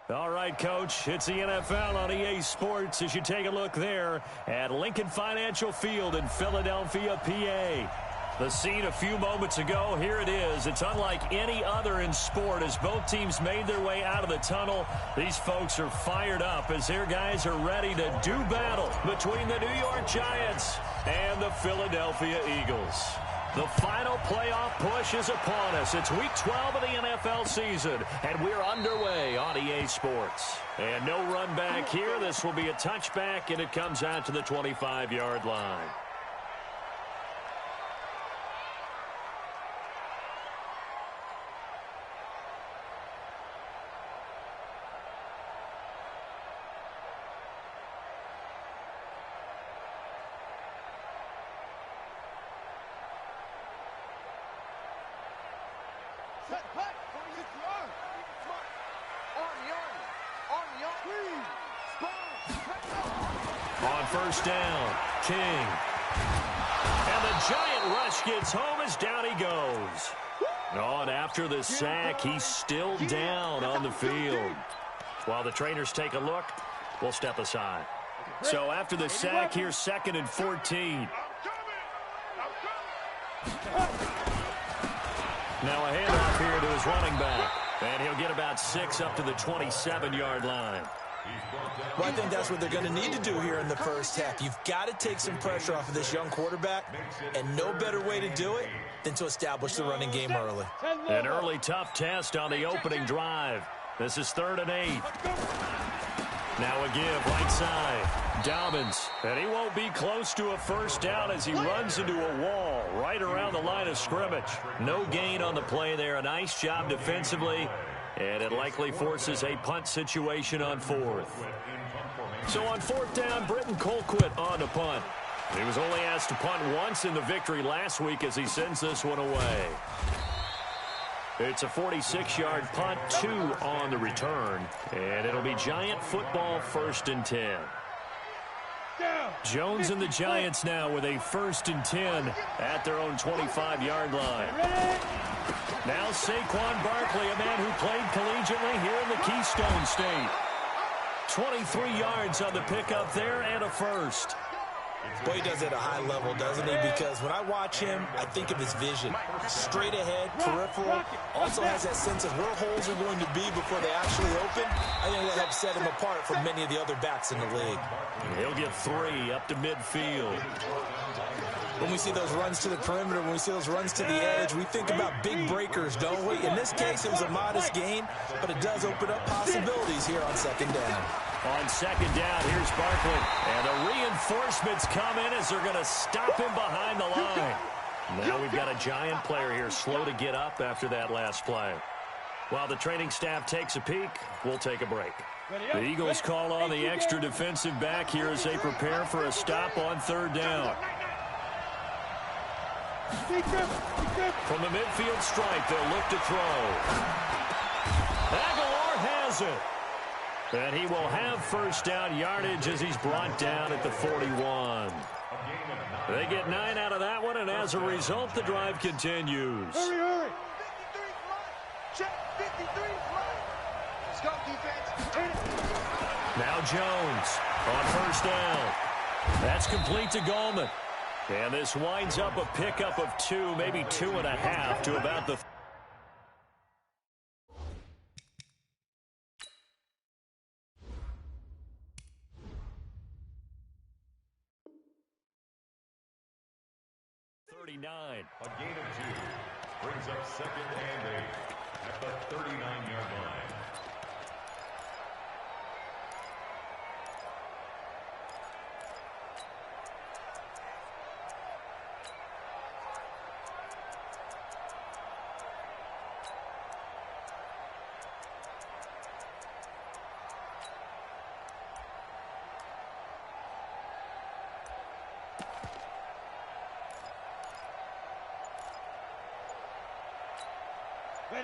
All right, Coach, it's the NFL on EA Sports as you take a look there at Lincoln Financial Field in Philadelphia, PA. The scene a few moments ago, here it is. It's unlike any other in sport as both teams made their way out of the tunnel. These folks are fired up as their guys are ready to do battle between the New York Giants and the Philadelphia Eagles. The final playoff push is upon us. It's Week 12 of the NFL season, and we're underway on EA Sports. And no run back here. This will be a touchback, and it comes out to the 25-yard line. On first down, King. And the giant rush gets home as down he goes. Oh, and after the sack, he's still down on the field. While the trainers take a look, we'll step aside. So after the sack, here's 2nd and 14. Now a handoff here to his running back. And he'll get about 6 up to the 27-yard line. Well, I think that's what they're going to need to do here in the first half. You've got to take some pressure off of this young quarterback, and no better way to do it than to establish the running game early. An early tough test on the opening drive. This is 3rd and 8. Now a give right side. Dobbins, and he won't be close to a first down as he runs into a wall right around the line of scrimmage. No gain on the play there. A nice job defensively. And it likely forces a punt situation on 4th. So on 4th down, Britton Colquitt on to punt. He was only asked to punt once in the victory last week as he sends this one away. It's a 46-yard punt, 2 on the return. And it'll be Giant football 1st and 10. Jones and the Giants now with a 1st and 10 at their own 25-yard line. Now Saquon Barkley, a man who played collegiately here in the Keystone State. 23 yards on the pickup there and a first. Boy, he does it at a high level, doesn't he? Because when I watch him, I think of his vision. Straight ahead, peripheral. Also has that sense of where holes are going to be before they actually open. I think that helps set him apart from many of the other backs in the league. He'll get 3 up to midfield. When we see those runs to the perimeter, when we see those runs to the edge, we think about big breakers, don't we? In this case, it was a modest gain, but it does open up possibilities here on 2nd down. On 2nd down, here's Barkley. And the reinforcements come in as they're going to stop him behind the line. Now we've got a Giant player here slow to get up after that last play. While the training staff takes a peek, we'll take a break. The Eagles call on the extra defensive back here as they prepare for a stop on 3rd down. From the midfield stripe, they'll look to throw. Aguilar has it. And he will have 1st down yardage as he's brought down at the 41. They get 9 out of that one, and as a result, the drive continues. Hurry, hurry. 53 check, 53 Let's go, defense. Now Jones on 1st down. That's complete to Goldman. And this winds up a pickup of 2, maybe 2.5 to about the... A gain of 2 brings up 2nd and 8 at the 39-yard line.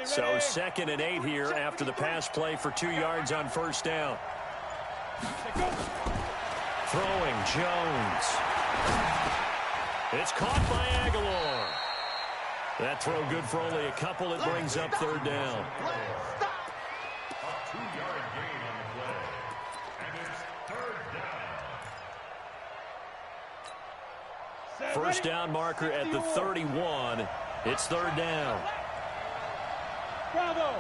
So 2nd and 8 here after the pass play for 2 yards on 1st down. Throwing Jones. It's caught by Aguilar. That throw good for only a couple. It brings up 3rd down. A 2-yard gain first down marker at the 31. It's third down. Bravo.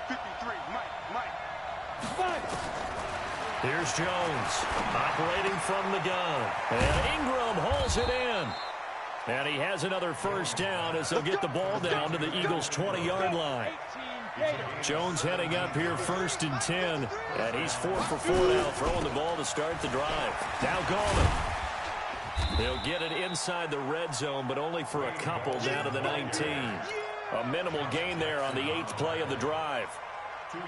53, Mike. Here's Jones operating from the gun. And Ingram hauls it in. And he has another first down as they'll get the ball down to the Eagles' 20-yard line. Jones heading up here first and 10. And he's 4 for 4 now, throwing the ball to start the drive. Now Gallman. They'll get it inside the red zone, but only for a couple down to the 19. A minimal gain there on the 8th play of the drive.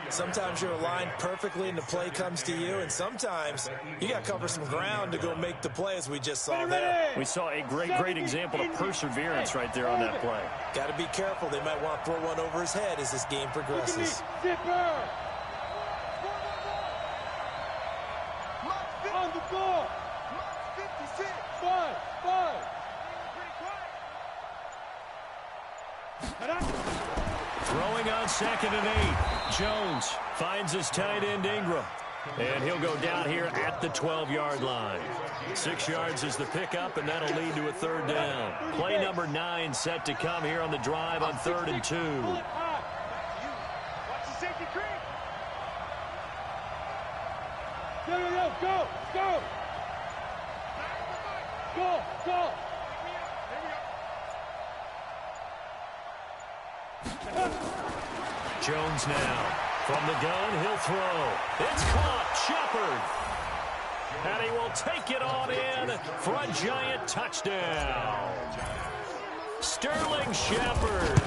Sometimes you're aligned perfectly and the play comes to you, and sometimes you got to cover some ground to go make the play, as we just saw there. We saw a great example of perseverance right there on that play. Got to be careful. They might want to throw one over his head as this game progresses. On the ball. 56. 5. Throwing on 2nd and 8. Jones finds his tight end Ingram. And he'll go down here at the 12-yard line. 6 yards is the pickup, and that'll lead to a third down. Play number 9 set to come here on the drive on 3rd and 2. Watch the safety creep. Go. Jones now. From the gun, he'll throw. It's caught. Shepard. And he will take it on in for a Giant touchdown. Sterling Shepard.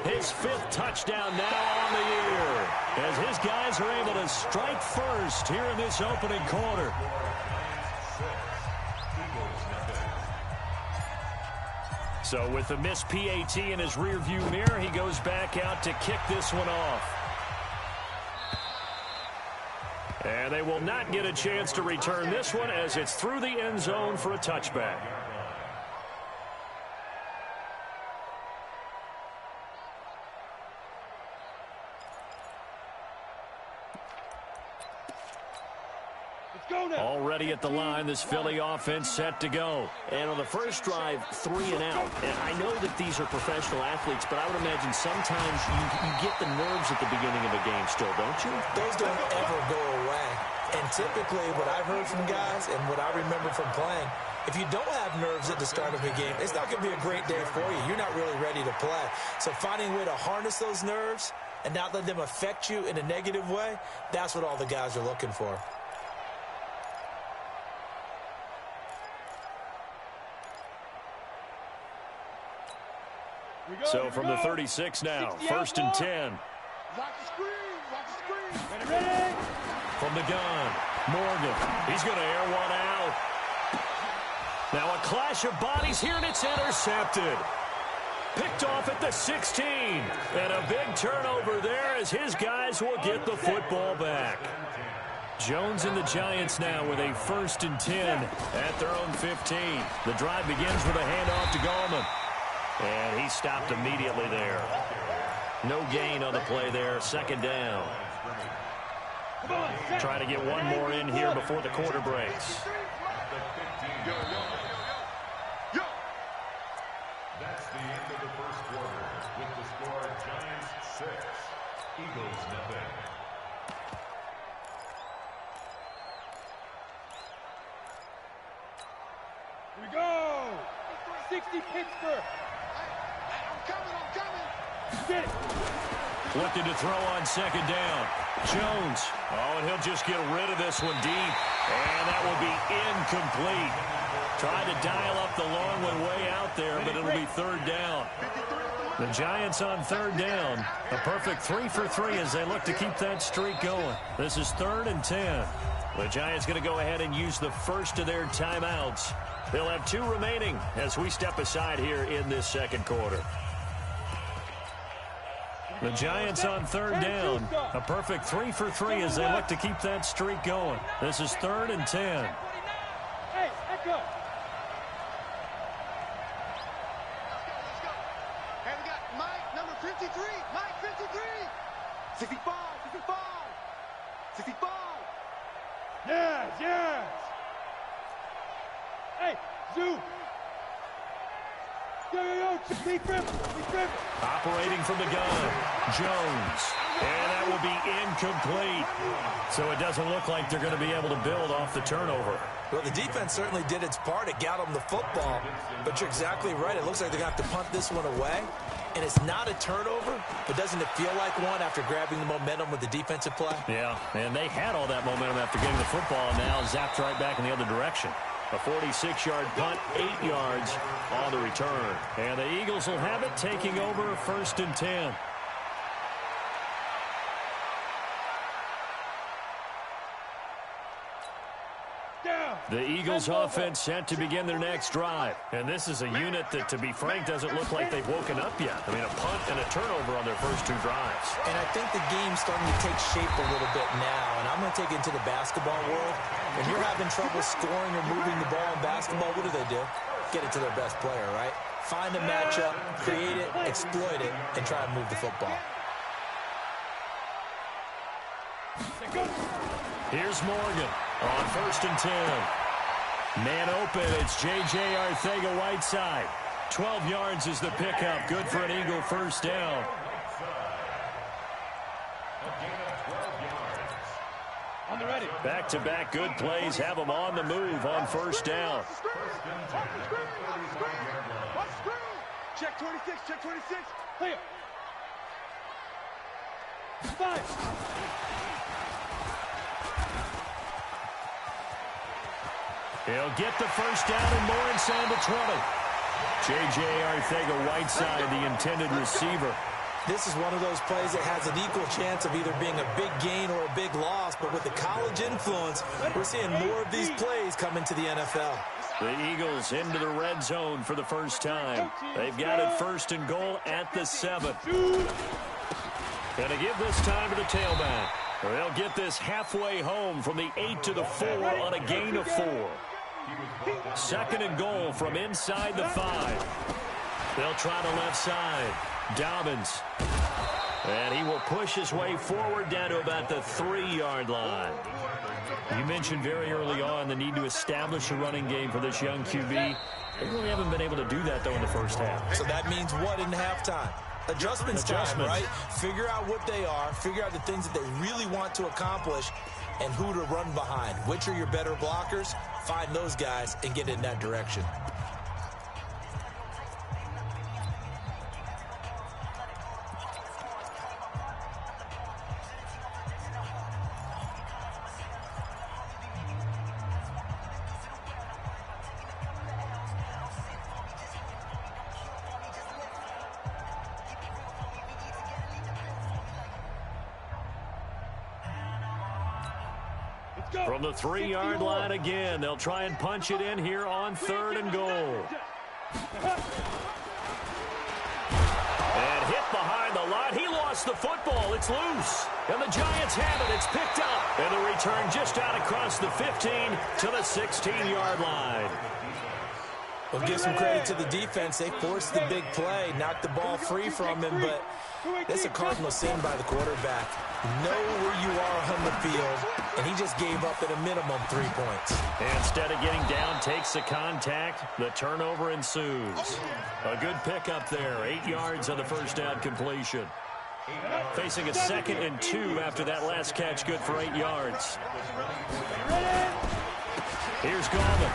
His 5th touchdown now on the year. As his guys are able to strike first here in this opening quarter. So with the missed PAT in his rearview mirror, he goes back out to kick this one off. And they will not get a chance to return this one as it's through the end zone for a touchback. Already at the line, this Philly offense set to go. And on the first drive, 3 and out. And I know that these are professional athletes, but I would imagine sometimes you get the nerves at the beginning of a game still, don't you? Those don't ever go away. And typically what I've heard from guys and what I remember from playing, if you don't have nerves at the start of a game, it's not going to be a great day for you. You're not really ready to play. So finding a way to harness those nerves and not let them affect you in a negative way, that's what all the guys are looking for. So from the 36 now, 1st and 10. Watch the screen. Ready. From the gun, Morgan. He's going to air one out. Now a clash of bodies here, and it's intercepted. Picked off at the 16. And a big turnover there as his guys will get the football back. Jones and the Giants now with a 1st and 10 at their own 15. The drive begins with a handoff to Gallman. And he stopped immediately there. No gain on the play there. 2nd down. Try to get one more in here before the quarter breaks. That's the end of the first quarter with the score Giants 6, Eagles nothing. Here we go. 60 Pittsburgh. I'm coming. Get it. Looking to throw on 2nd down. Jones. Oh, and he'll just get rid of this one deep. And that will be incomplete. Tried to dial up the long one way out there, but it'll be 3rd down. The Giants on 3rd down. A perfect 3 for 3 as they look to keep that streak going. This is 3rd and 10. The Giants going to go ahead and use the first of their timeouts. They'll have 2 remaining as we step aside here in this 2nd quarter. The Giants on 3rd down. A perfect 3 for 3 as they look to keep that streak going. This is 3rd and 10. Hey, echo. Let's go. Hey, we got Mike, number 53. Mike, 53. 65. 65. Yes. Hey, Zoo. Yo, Operating from the gun, Jones. And that will be incomplete. So it doesn't look like they're going to be able to build off the turnover. Well, the defense certainly did its part. It got them the football. But you're exactly right. It looks like they're going to have to punt this one away. And it's not a turnover, but doesn't it feel like one after grabbing the momentum with the defensive play? Yeah, and they had all that momentum after getting the football, and now zapped right back in the other direction. A 46-yard punt, 8 yards on the return. And the Eagles will have it, taking over 1st and 10. The Eagles offense set to begin their next drive. And this is a unit that, to be frank, doesn't look like they've woken up yet. I mean, a punt and a turnover on their first 2 drives. And I think the game's starting to take shape a little bit now. And I'm going to take it into the basketball world. When you're having trouble scoring or moving the ball in basketball, what do? Get it to their best player, right? Find a matchup, create it, exploit it, and try to move the football. Here's Morgan on 1st and 10. Man open, it's J.J. Arcega-Whiteside. 12 yards is the pickup. Good for an Eagle first down. On the ready. Back-to-back good plays have them on the move on first down. Check 26, check 26. Clear. 5. He'll get the first down and more inside the 20. J.J. Arcega-Whiteside, the intended receiver. This is one of those plays that has an equal chance of either being a big gain or a big loss, but with the college influence, we're seeing more of these plays come into the NFL. The Eagles into the red zone for the first time. They've got it 1st and goal at the 7. Gonna give this time to the tailback. They'll get this halfway home from the 8 to the 4 on a gain of 4. 2nd and goal from inside the 5. They'll try the left side. Dobbins. And he will push his way forward down to about the 3-yard line. You mentioned very early on the need to establish a running game for this young QB. They really haven't been able to do that, though, in the first half. So that means what in halftime? Adjustments time, right? Figure out what they are, figure out the things that they really want to accomplish, and who to run behind. Which are your better blockers? Find those guys and get in that direction. From the 3-yard line again, they'll try and punch it in here on 3rd and goal. And hit behind the line. He lost the football. It's loose. And the Giants have it. It's picked up. And the return just out across the 15 to the 16-yard line. We'll give some credit to the defense. They forced the big play, knocked the ball free from him, but that's a cardinal sin by the quarterback. Know where you are on the field, and he just gave up at a minimum 3 points. And instead of getting down, takes the contact. The turnover ensues. A good pickup there. 8 yards on the first down completion. Facing a 2nd and 2 after that last catch, good for 8 yards. Here's Gallman.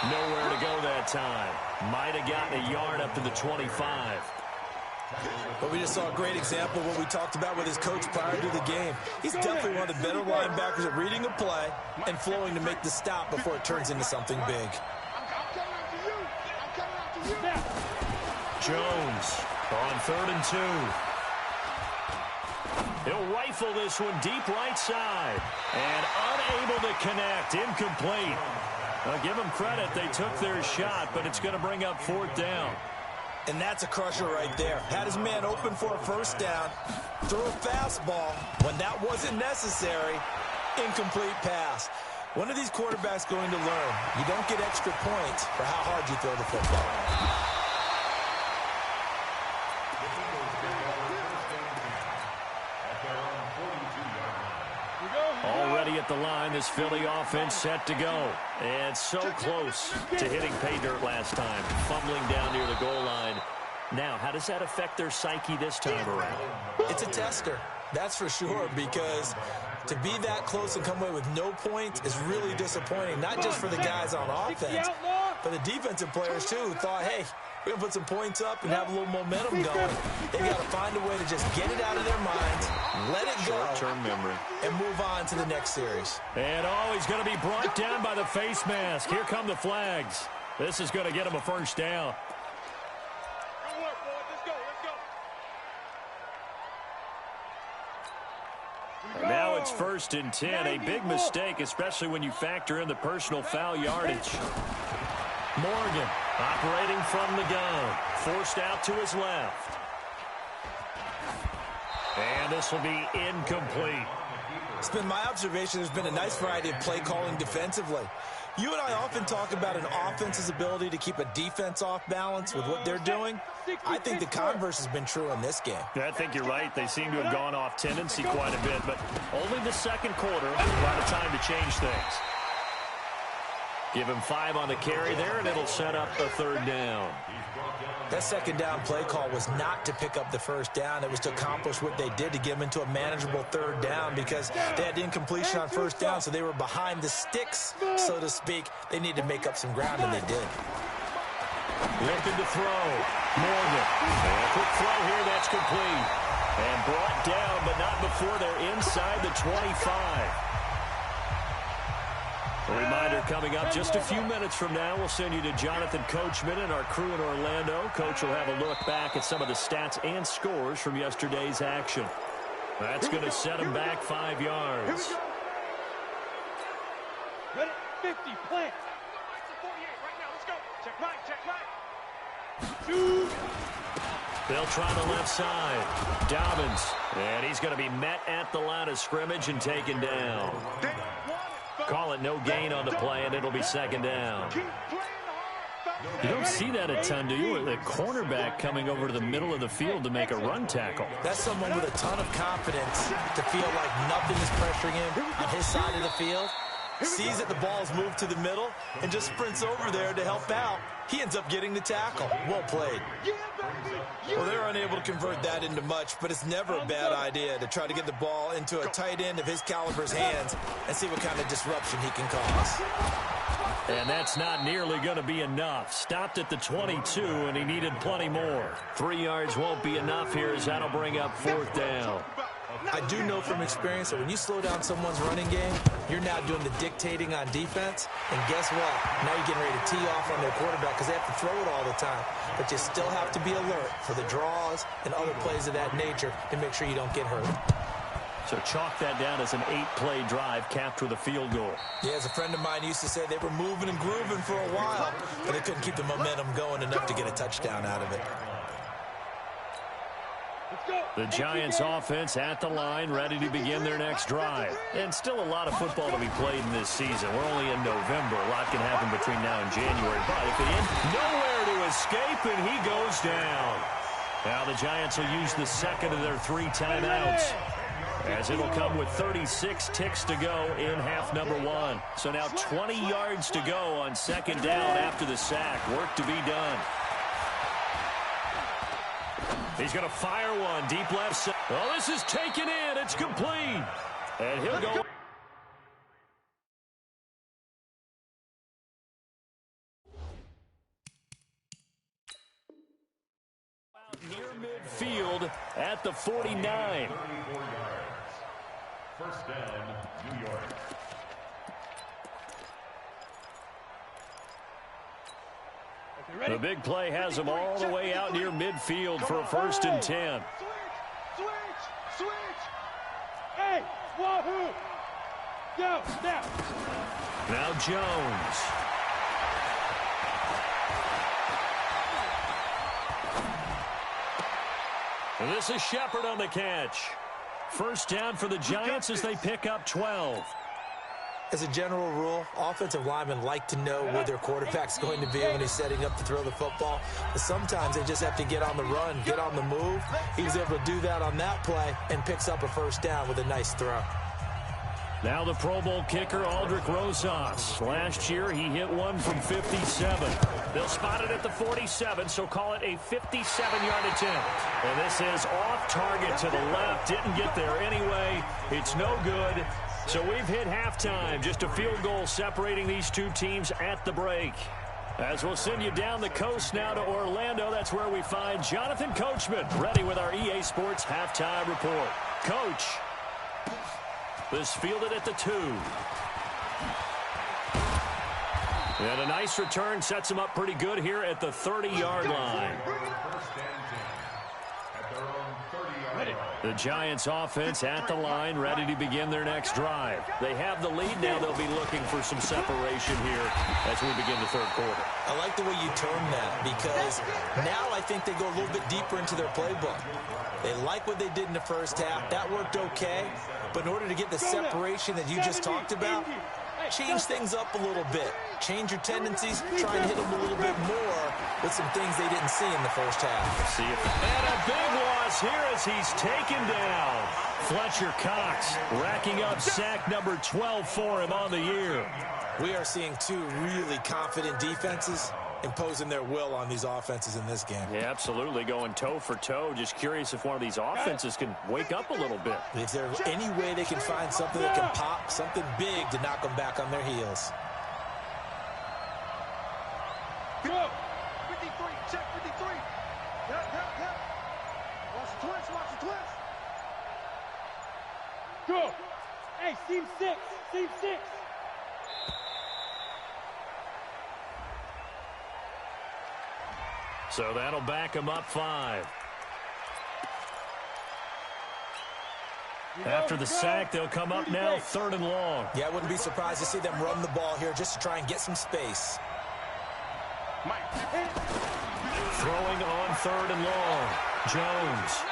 Nowhere to go that time. Might have gotten a yard up to the 25. But we just saw a great example of what we talked about with his coach prior to the game. He's definitely one of the better linebackers at reading a play and flowing to make the stop before it turns into something big. Jones on 3rd and 2. He'll rifle this one deep right side. And unable to connect. Incomplete. I'll give them credit. They took their shot, but it's going to bring up 4th down. And that's a crusher right there. Had his man open for a first down, threw a fastball when that wasn't necessary, incomplete pass. One of these quarterbacks going to learn, you don't get extra points for how hard you throw the football. Already at at the line. This Philly offense set to go. And so close to hitting pay dirt last time. Fumbling down near the goal line. Now, how does that affect their psyche this time around? It's a tester, that's for sure, because to be that close and come away with no points is really disappointing, not just for the guys on offense, but the defensive players, too, who thought, hey, we're going to put some points up and have a little momentum going. They've got to find a way to just get it out of their minds, let it go, short-term memory, and move on to the next series. And he's going to be brought down by the face mask. Here come the flags. This is going to get him a first down. And now it's 1st and 10. A big mistake, especially when you factor in the personal foul yardage. Morgan operating from the gun. Forced out to his left. And this will be incomplete. It's been my observation there's been a nice variety of play calling defensively. You and I often talk about an offense's ability to keep a defense off balance with what they're doing. I think the converse has been true in this game. I think you're right. They seem to have gone off tendency quite a bit, but only the second quarter, quite a time to change things. Give him 5 on the carry there, and it'll set up a 3rd down. That second down play call was not to pick up the first down. It was to accomplish what they did to get them into a manageable 3rd down because they had incompletion on first down, so they were behind the sticks, so to speak. They needed to make up some ground, and they did. Looking to throw. Morgan. And a quick throw here, that's complete. And brought down, but not before they're inside the 25. A reminder coming up just a few minutes from now. We'll send you to Jonathan Coachman and our crew in Orlando. Coach will have a look back at some of the stats and scores from yesterday's action. That's going to set him back 5 yards. Ready? 50, plant. 48, right now, let's go. Check right. Shoot. They'll try the left side. Dobbins. And he's going to be met at the line of scrimmage and taken down. Call it no gain on the play, and it'll be 2nd down. You don't see that a ton, do you? The cornerback coming over to the middle of the field to make a run tackle. That's someone with a ton of confidence to feel like nothing is pressuring him on his side of the field. Sees that the ball is moved to the middle and just sprints over there to help out. He ends up getting the tackle. Well played. Well, they're unable to convert that into much, but it's never a bad idea to try to get the ball into a tight end of his caliber's hands and see what kind of disruption he can cause. And that's not nearly going to be enough. Stopped at the 22, and he needed plenty more. 3 yards won't be enough here as that'll bring up 4th down. I do know from experience that when you slow down someone's running game, you're now doing the dictating on defense. And guess what? Now you're getting ready to tee off on their quarterback because they have to throw it all the time. But you still have to be alert for the draws and other plays of that nature to make sure you don't get hurt. So chalk that down as an 8-play drive capped with a field goal. Yeah, as a friend of mine used to say, they were moving and grooving for a while, but they couldn't keep the momentum going enough to get a touchdown out of it. The Giants offense at the line, ready to begin their next drive. And still a lot of football to be played in this season. We're only in November. A lot can happen between now and January. But if it ends, nowhere to escape, and he goes down. Now the Giants will use the second of their 3 timeouts, as it'll come with 36 ticks to go in half number 1. So now 20 yards to go on 2nd down after the sack. Work to be done. He's going to fire one deep left side. Oh, this is taken in. It's complete. And he'll go. Near midfield at the 49. 34 yards. First down, New York. The big play has him all the way out near midfield for a 1st and 10. Switch! Hey, wahoo! Go, now! Now Jones. And this is Shepard on the catch. First down for the Giants as they pick up 12. As a general rule, offensive linemen like to know where their quarterback's going to be when he's setting up to throw the football. But sometimes they just have to get on the run, get on the move. He was able to do that on that play and picks up a 1st down with a nice throw. Now the Pro Bowl kicker, Aldrick Rosas. Last year, he hit one from 57. They'll spot it at the 47, so call it a 57-yard attempt. And this is off target to the left. Didn't get there anyway. It's no good. So we've hit halftime. Just a field goal separating these two teams at the break. As we'll send you down the coast now to Orlando, that's where we find Jonathan Coachman ready with our EA Sports Halftime Report. Coach, this fielded at the 2. And a nice return sets him up pretty good here at the 30-yard line. The Giants offense at the line, ready to begin their next drive. They have the lead now. They'll be looking for some separation here as we begin the third quarter. I like the way you term that, because now I think they go a little bit deeper into their playbook. They like what they did in the first half. That worked okay. But in order to get the separation that you just talked about, change things up a little bit. Change your tendencies, try and hit them a little bit more with some things they didn't see in the first half. And a big loss here as he's taken down. Fletcher Cox racking up sack number 12 for him on the year. We are seeing two really confident defenses imposing their will on these offenses in this game. Yeah, absolutely, going toe for toe. Just curious if one of these offenses can wake up a little bit. Is there any way they can find something that can pop, something big to knock them back on their heels? Go! 53, check 53. Yep. Watch the twist, watch the twist. Go! Hey, seam 6, seam 6. So that'll back him up 5. After the sack, they'll come up now 3rd and long. Yeah, I wouldn't be surprised to see them run the ball here just to try and get some space. Throwing on 3rd and long. Jones.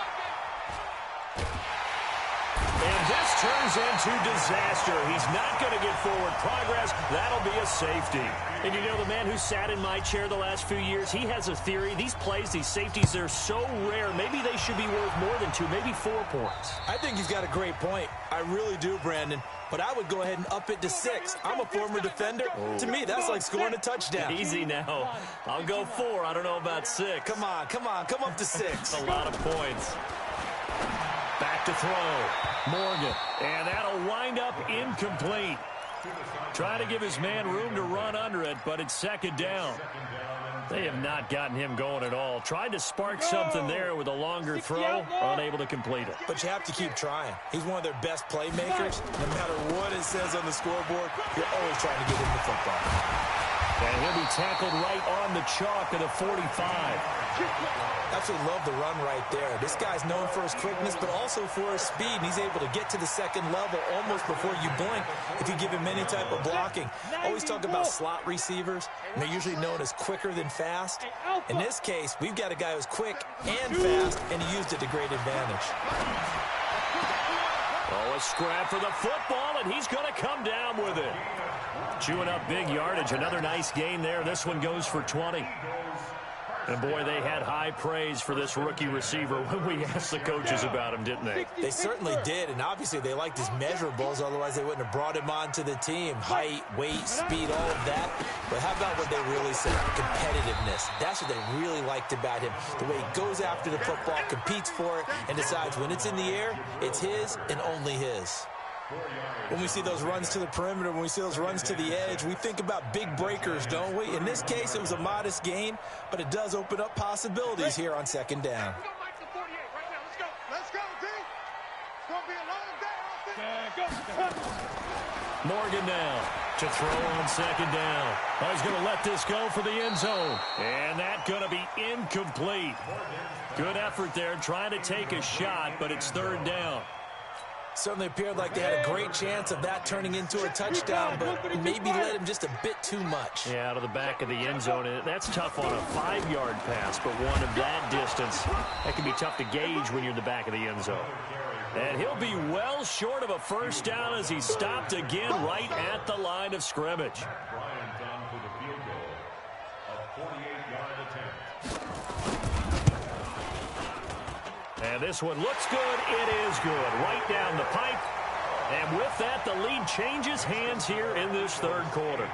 And this turns into disaster. He's not going to get forward progress. That'll be a safety. And you know, the man who sat in my chair the last few years, he has a theory. These plays, these safeties, they're so rare. Maybe they should be worth more than 2, maybe 4 points. I think he's got a great point. I really do, Brandon. But I would go ahead and up it to 6. I'm a former defender. Oh. To me, that's like scoring a touchdown. Easy now. I'll go 4. I don't know about 6. Come on. Come up to 6. A lot of points. Back to throw. Morgan. And that'll wind up incomplete. Trying to give his man room to run under it, but it's 2nd down. They have not gotten him going at all. Tried to spark something there with a longer throw, unable to complete it. But you have to keep trying. He's one of their best playmakers. No matter what it says on the scoreboard, you're always trying to get him the football. And he'll be tackled right on the chalk of the 45. Absolutely love the run right there. This guy's known for his quickness, but also for his speed. And he's able to get to the 2nd level almost before you blink if you give him any type of blocking. Always talk about slot receivers, and they're usually known as quicker than fast. In this case, we've got a guy who's quick and fast, and he used it to great advantage. Oh, a scrap for the football, and he's going to come down with it. Chewing up big yardage. Another nice gain there. This one goes for 20. And, boy, they had high praise for this rookie receiver when we asked the coaches about him, didn't they? They certainly did, and obviously they liked his measurables. Otherwise, they wouldn't have brought him onto the team. Height, weight, speed, all of that. But how about what they really said? Competitiveness. That's what they really liked about him. The way he goes after the football, competes for it, and decides when it's in the air, it's his and only his. When we see those runs to the perimeter, when we see those runs to the edge, we think about big breakers, don't we? In this case, it was a modest gain, but it does open up possibilities here on 2nd down. Let's go, D. It's going to be a long day. Morgan now to throw on 2nd down. Oh, he's going to let this go for the end zone. And that's going to be incomplete. Good effort there, trying to take a shot, but it's 3rd down. Certainly appeared like they had a great chance of that turning into a touchdown, but maybe led him just a bit too much. Yeah, out of the back of the end zone. That's tough on a 5-yard pass, but one of that distance, that can be tough to gauge when you're in the back of the end zone. And he'll be well short of a 1st down as he's stopped again right at the line of scrimmage. Brian done for the field goal. A 48-yard attempt. And this one looks good. It is good. Right down the pipe. And with that, the lead changes hands here in this third quarter.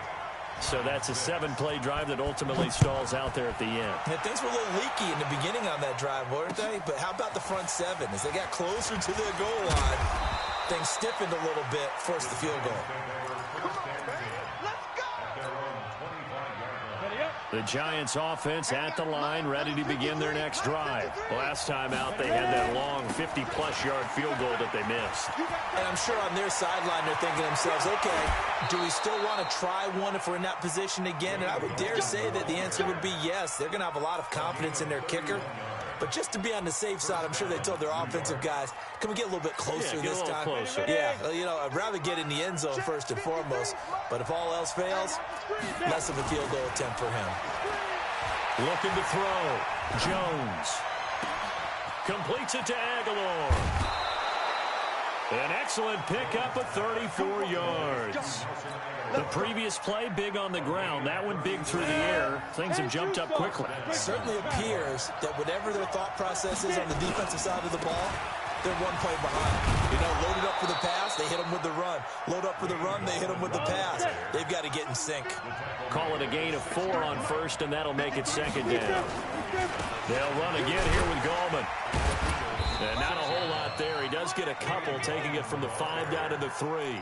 So that's a 7-play drive that ultimately stalls out there at the end. Yeah, things were a little leaky in the beginning on that drive, weren't they? But how about the front seven? As they got closer to the goal line, things stiffened a little bit, forced the field goal. The Giants offense at the line, ready to begin their next drive. Last time out, they had that long 50-plus yard field goal that they missed. And I'm sure on their sideline, they're thinking to themselves, okay, do we still want to try one if we're in that position again? And I would dare say that the answer would be yes. They're going to have a lot of confidence in their kicker. But just to be on the safe side, I'm sure they told their offensive guys, can we get a little bit closer this time? Closer. Yeah, you know, I'd rather get in the end zone first and foremost. But if all else fails, less of a field goal attempt for him. Looking to throw. Jones. Completes it to Aguilar. An excellent pickup of 34 yards. The previous play, big on the ground. That one big through the air. Things have jumped up quickly. It certainly appears that whatever their thought process is on the defensive side of the ball, they're one play behind. You know, loaded up for the pass, they hit them with the run. Load up for the run, they hit them with the pass. They've got to get in sync. Call it a gain of 4 on first, and that'll make it second down. They'll run again here with Gallman. And not a whole lot there. He does get a couple, taking it from the 5 down to the 3.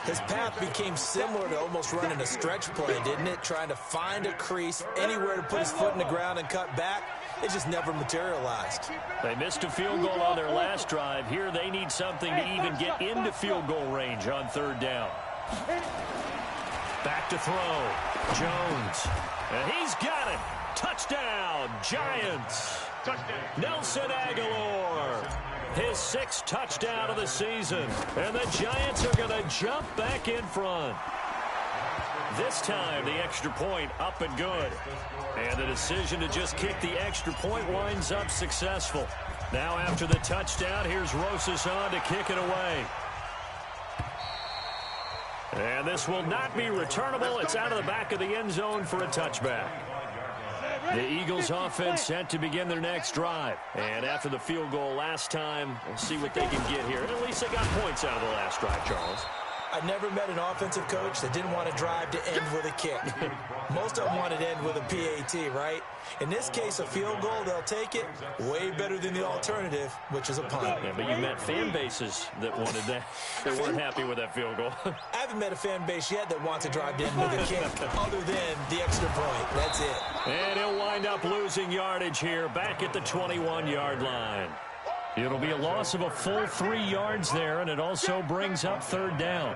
His path became similar to almost running a stretch play, didn't it? Trying to find a crease, anywhere to put his foot in the ground and cut back. It just never materialized. They missed a field goal on their last drive. Here they need something to even get into field goal range on 3rd down. Back to throw. Jones. And he's got it. Touchdown, Giants. Nelson Aguilar. His 6th touchdown of the season. And the Giants are going to jump back in front. This time, the extra point up and good. And the decision to just kick the extra point winds up successful. Now after the touchdown, here's Rosas on to kick it away. And this will not be returnable. It's out of the back of the end zone for a touchback. The Eagles offense set to begin their next drive. And after the field goal last time, we'll see what they can get here. And at least they got points out of the last drive, Charles. I never met an offensive coach that didn't want to drive to end with a kick. Most of them wanted to end with a PAT, right? In this case, a field goal, they'll take it. Way better than the alternative, which is a punt. Yeah, but you met fan bases that wanted that. They weren't happy with that field goal. I haven't met a fan base yet that wants to drive to end with a kick other than the extra point. That's it. And he'll wind up losing yardage here back at the 21-yard line. It'll be a loss of a full 3 yards there, and it also brings up 3rd down.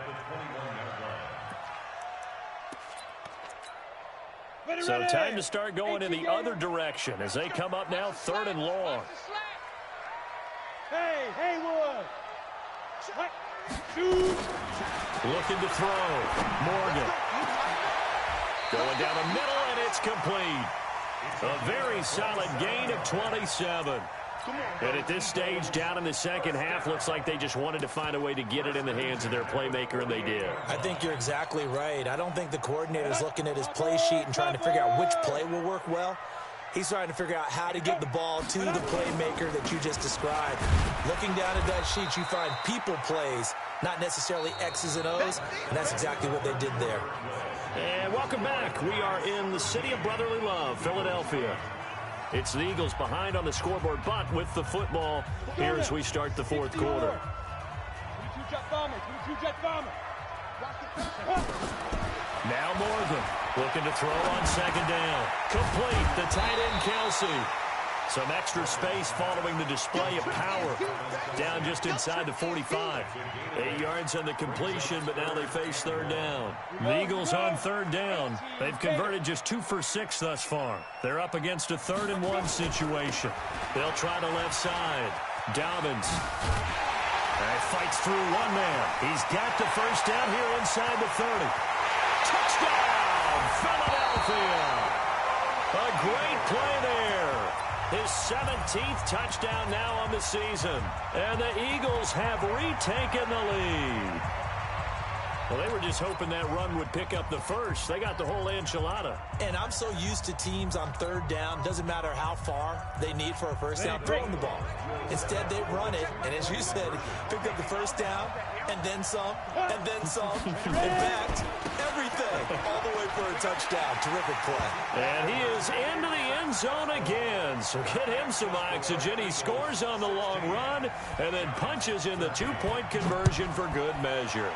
So time to start going in the other direction as they come up now 3rd and long. Hey, Haywood. Looking to throw. Morgan. Going down the middle, and it's complete. A very solid gain of 27. And at this stage, down in the second half, looks like they just wanted to find a way to get it in the hands of their playmaker, and they did. I think you're exactly right. I don't think the coordinator's looking at his play sheet and trying to figure out which play will work well. He's trying to figure out how to get the ball to the playmaker that you just described. Looking down at that sheet, you find people plays, not necessarily X's and O's, and that's exactly what they did there. And welcome back. We are in the city of brotherly love, Philadelphia. It's the Eagles behind on the scoreboard, but with the football here as we start the 4th quarter. Now Morgan looking to throw on 2nd down. Complete, the tight end Kelsey. Some extra space following the display of power. Down just inside the 45. 8 yards on the completion, but now they face 3rd down. The Eagles on 3rd down. They've converted just 2 for 6 thus far. They're up against a 3rd and 1 situation. They'll try the left side. Dobbins. Fights through one man. He's got the first down here inside the 30. Touchdown, Philadelphia. A great play there. His 17th touchdown now on the season. And the Eagles have retaken the lead. Well, they were just hoping that run would pick up the first. They got the whole enchilada. And I'm so used to teams on third down, doesn't matter how far they need for a first down, throwing the ball. Instead, they run it, and as you said, picked up the first down, and then some, and then some. In fact, everything, all the way for a touchdown. Terrific play. And he is into the end zone again. So get him some oxygen. He scores on the long run, and then punches in the two-point conversion for good measure.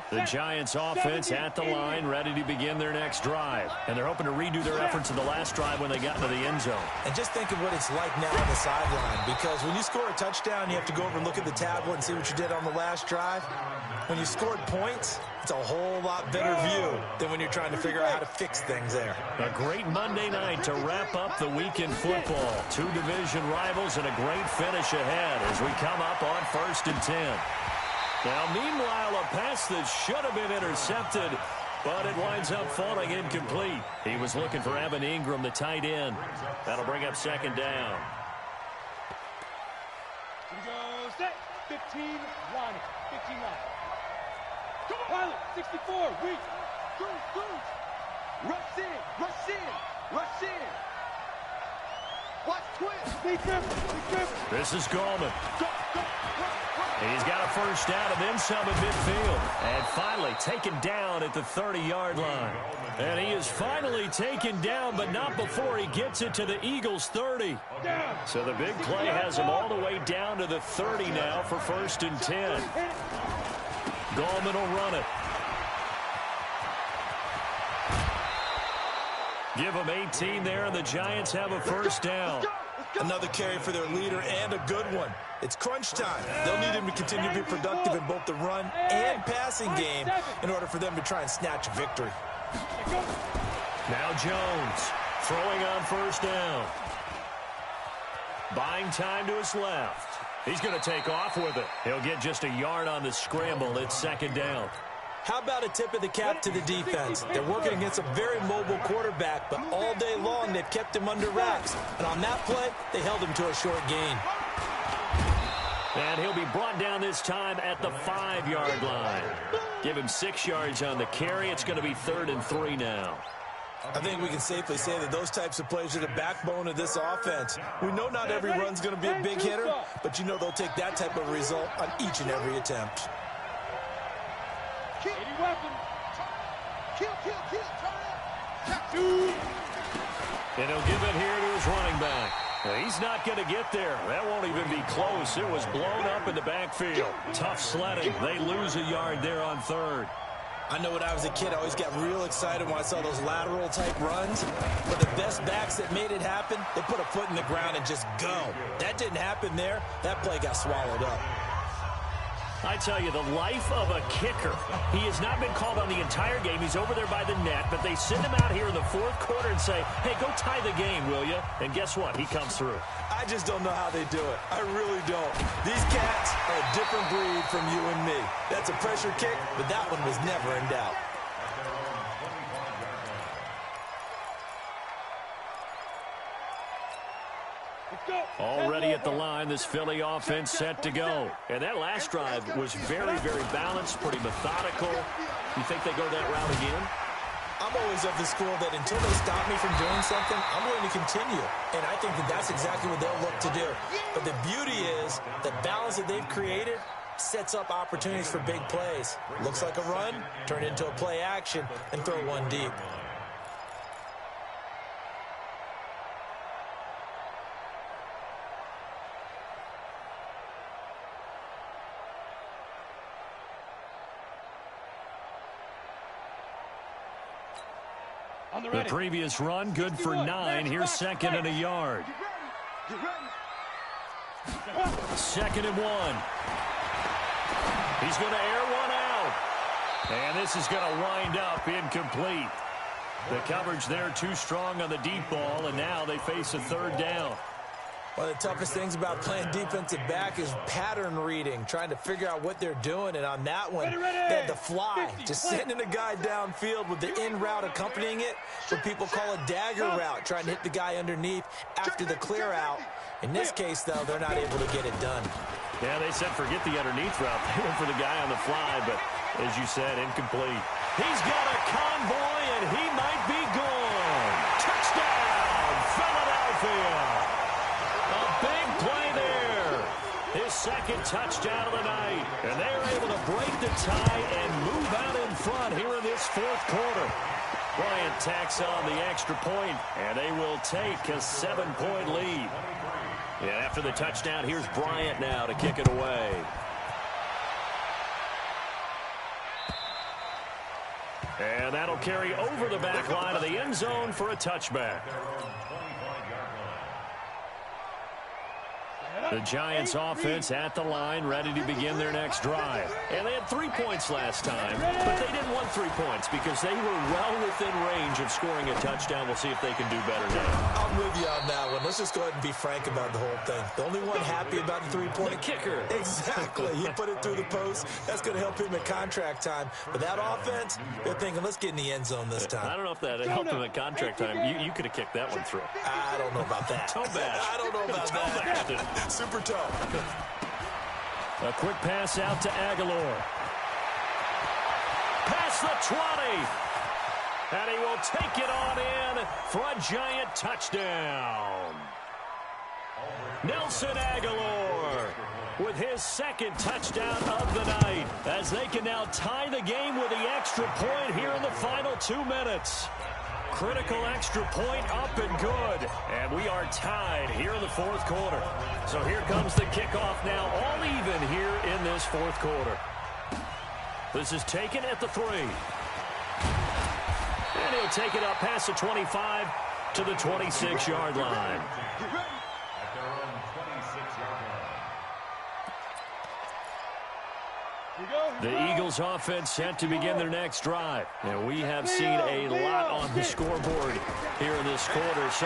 The Giants offense at the line, ready to begin their next drive. And they're hoping to redo their efforts in the last drive when they got into the end zone. And just think of what it's like now on the sideline, because when you score a touchdown, you have to go over and look at the tablet and see what you did on the last drive. When you scored points, it's a whole lot better view than when you're trying to figure out how to fix things there. A great Monday night to wrap up the week in football. Two division rivals and a great finish ahead as we come up on 1st and 10. Now, meanwhile, a pass that should have been intercepted, but it winds up falling incomplete. He was looking for Evan Ingram, the tight end. That'll bring up 2nd down. Here we go, set, 15 line, 15 line. Pilot, 64, weak. Goose. Rush in, rush in, rush in. Watch twist. Big grip. This is Gallman. Go. He's got a first down and then some in midfield. And finally taken down at the 30-yard line. And he is finally taken down, but not before he gets it to the Eagles' 30. So the big play has him all the way down to the 30 now for 1st and 10. Gallman will run it. Give him 18 there, and the Giants have a first down. Another carry for their leader, and a good one. It's crunch time. They'll need him to continue to be productive in both the run and passing game in order for them to try and snatch a victory. Now Jones throwing on 1st down. Buying time to his left. He's going to take off with it. He'll get just a yard on the scramble. It's 2nd down. How about a tip of the cap to the defense? They're working against a very mobile quarterback, but all day long they've kept him under wraps. And on that play, they held him to a short gain. And he'll be brought down this time at the 5-yard line. Give him 6 yards on the carry. It's going to be 3rd and 3 now. I think we can safely say that those types of plays are the backbone of this offense. We know not every run's going to be a big hitter, but you know they'll take that type of result on each and every attempt. Kill. And he'll give it here to his running back. Now, he's not going to get there. That won't even be close. It was blown up in the backfield. Tough sledding. They lose a yard there on 3rd. I know when I was a kid, I always got real excited when I saw those lateral-type runs. But the best backs that made it happen, they put a foot in the ground and just go. That didn't happen there. That play got swallowed up. I tell you, the life of a kicker. He has not been called on the entire game. He's over there by the net, but they send him out here in the 4th quarter and say, hey, go tie the game, will you? And guess what? He comes through. I just don't know how they do it. I really don't. These cats are a different breed from you and me. That's a pressure kick, but that one was never in doubt. Already at the line, this Philly offense set to go. And that last drive was very, very balanced, pretty methodical. You think they go that route again? I'm always of the school that until they stop me from doing something, I'm going to continue. And I think that that's exactly what they'll look to do. But the beauty is the balance that they've created sets up opportunities for big plays. Looks like a run, turn into a play action, and throw one deep. The previous run, good for 9. Here's 2nd and a yard. 2nd and 1. He's going to air one out. And this is going to wind up incomplete. The coverage there too strong on the deep ball, and now they face a 3rd down. One of the toughest things about playing defensive back is pattern reading, trying to figure out what they're doing. And on that one, they had the fly, just sending a guy downfield with the in route accompanying it, what people call a dagger route, trying to hit the guy underneath after the clear out. In this case, though, they're not able to get it done. Yeah, they said forget the underneath route. They went for the guy on the fly, but as you said, incomplete. He's got a convoy, and he might be gone. Touchdown, Philadelphia. A big play there. His second touchdown of the night. And they're able to break the tie and move out in front here in this fourth quarter. Bryant tacks on the extra point, and they will take a 7-point lead. And after the touchdown, here's Bryant now to kick it away. And that'll carry over the back line of the end zone for a touchback. The Giants offense at the line, ready to begin their next drive. And they had 3 points last time, but they didn't want 3 points because they were well within range of scoring a touchdown. We'll see if they can do better now. I'm with you on that one. Let's just go ahead and be frank about the whole thing. The only one happy about the 3-point. The kicker. Exactly. He put it through the post. That's going to help him at contract time. But that offense, they're thinking, let's get in the end zone this time. I don't know if that helped him at contract time. You could have kicked that one through. I don't know about that. Toe bash. I don't know about that. Super toe. A quick pass out to Aguilar. Past the 20. And he will take it on in for a Giant touchdown. Nelson Aguilar with his second touchdown of the night as they can now tie the game with the extra point here in the final 2 minutes. Critical extra point up and good. And we are tied here in the fourth quarter. So here comes the kickoff now, all even here in this fourth quarter. This is taken at the 3. And he'll take it up past the 25 to the 26-yard line. The Eagles offense set to begin their next drive. And we have seen a lot on the scoreboard here in this quarter. So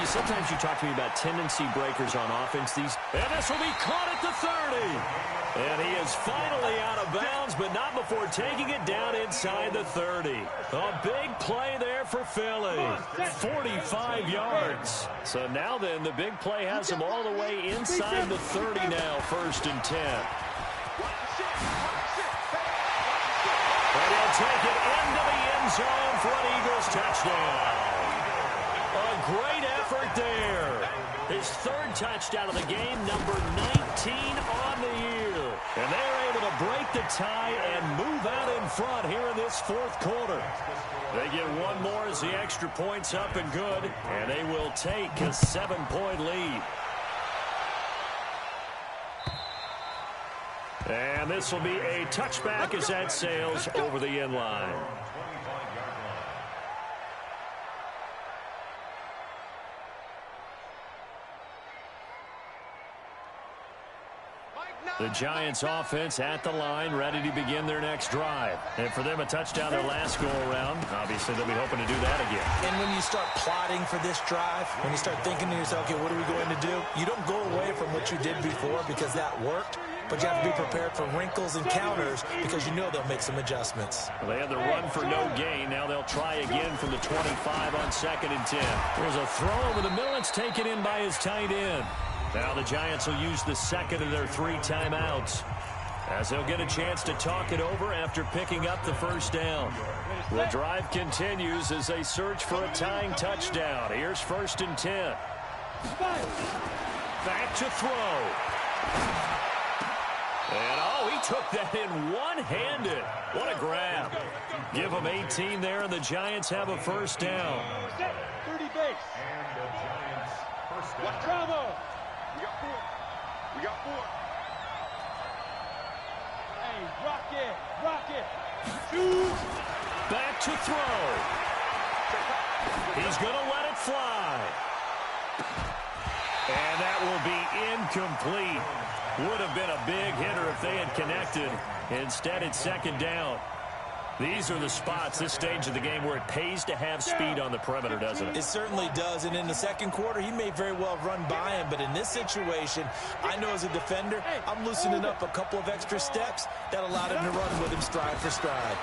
sometimes you talk to me about tendency breakers on offense. And this will be caught at the 30. And he is finally out of bounds, but not before taking it down inside the 30. A big play there for Philly. 45 yards. So now then, the big play has him all the way inside the 30 now, 1st and 10. And he'll take it into the end zone for an Eagles touchdown. A great effort there. His 3rd touchdown of the game, number 19 on the year. And they're able to break the tie and move out in front here in this fourth quarter. They get one more as the extra point's up and good, and they will take a 7-point lead. And this will be a touchback as that sails over the end line. The Giants offense at the line, ready to begin their next drive. And for them, a touchdown their last go-around. Obviously, they'll be hoping to do that again. And when you start plotting for this drive, when you start thinking to yourself, okay, what are we going to do? You don't go away from what you did before because that worked. But you have to be prepared for wrinkles and counters because you know they'll make some adjustments. Well, they had the run for no gain. Now they'll try again from the 25 on 2nd and 10. There's a throw over the middle. It's taken in by his tight end. Now the Giants will use the 2nd of their 3 timeouts as they'll get a chance to talk it over after picking up the 1st down. The drive continues as they search for a tying touchdown. Here's 1st and 10. Back to throw. And, he took that in one-handed. What a grab. Give them 18 there, and the Giants have a 1st down. 30 base. And the Giants first down. Bravo. We got 4. We got 4. Hey, rock it. Rock it. Shoot. Back to throw. He's going to let it fly. And that will be incomplete. Would have been a big hitter if they had connected. Instead, it's 2nd down. These are the spots, this stage of the game, where it pays to have speed on the perimeter, doesn't it? It certainly does, and in the second quarter, he may very well run by him, but in this situation, I know as a defender, I'm loosening up a couple of extra steps that allowed him to run with him stride for stride.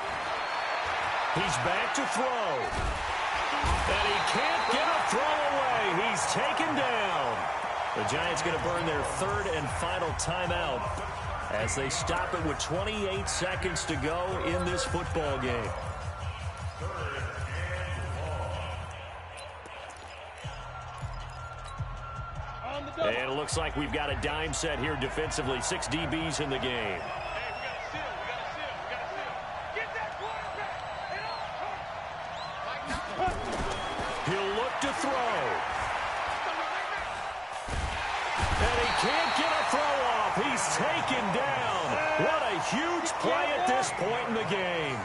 He's back to throw. And he can't get a throw away. He's taken down. The Giants going to burn their third and final timeout as they stop it with 28 seconds to go in this football game. And it looks like we've got a dime set here defensively. 6 DBs in the game. He'll look to throw. And he can't get a throw off. He's taken down. What a huge play at this point in the game.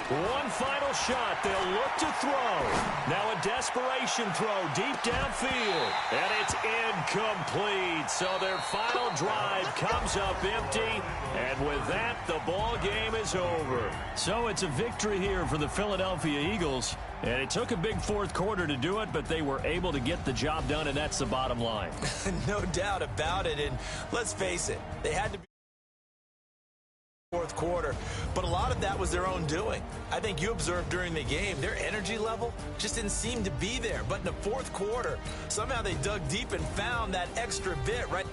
One final shot. They'll look to throw. Now a desperation throw deep downfield. And it's incomplete. So their final drive comes up empty. And with that, the ball game is over. So it's a victory here for the Philadelphia Eagles. And it took a big fourth quarter to do it, but they were able to get the job done, and that's the bottom line. No doubt about it. And let's face it, they had to be fourth quarter, but a lot of that was their own doing. I think you observed during the game, their energy level just didn't seem to be there. But in the fourth quarter, somehow they dug deep and found that extra bit right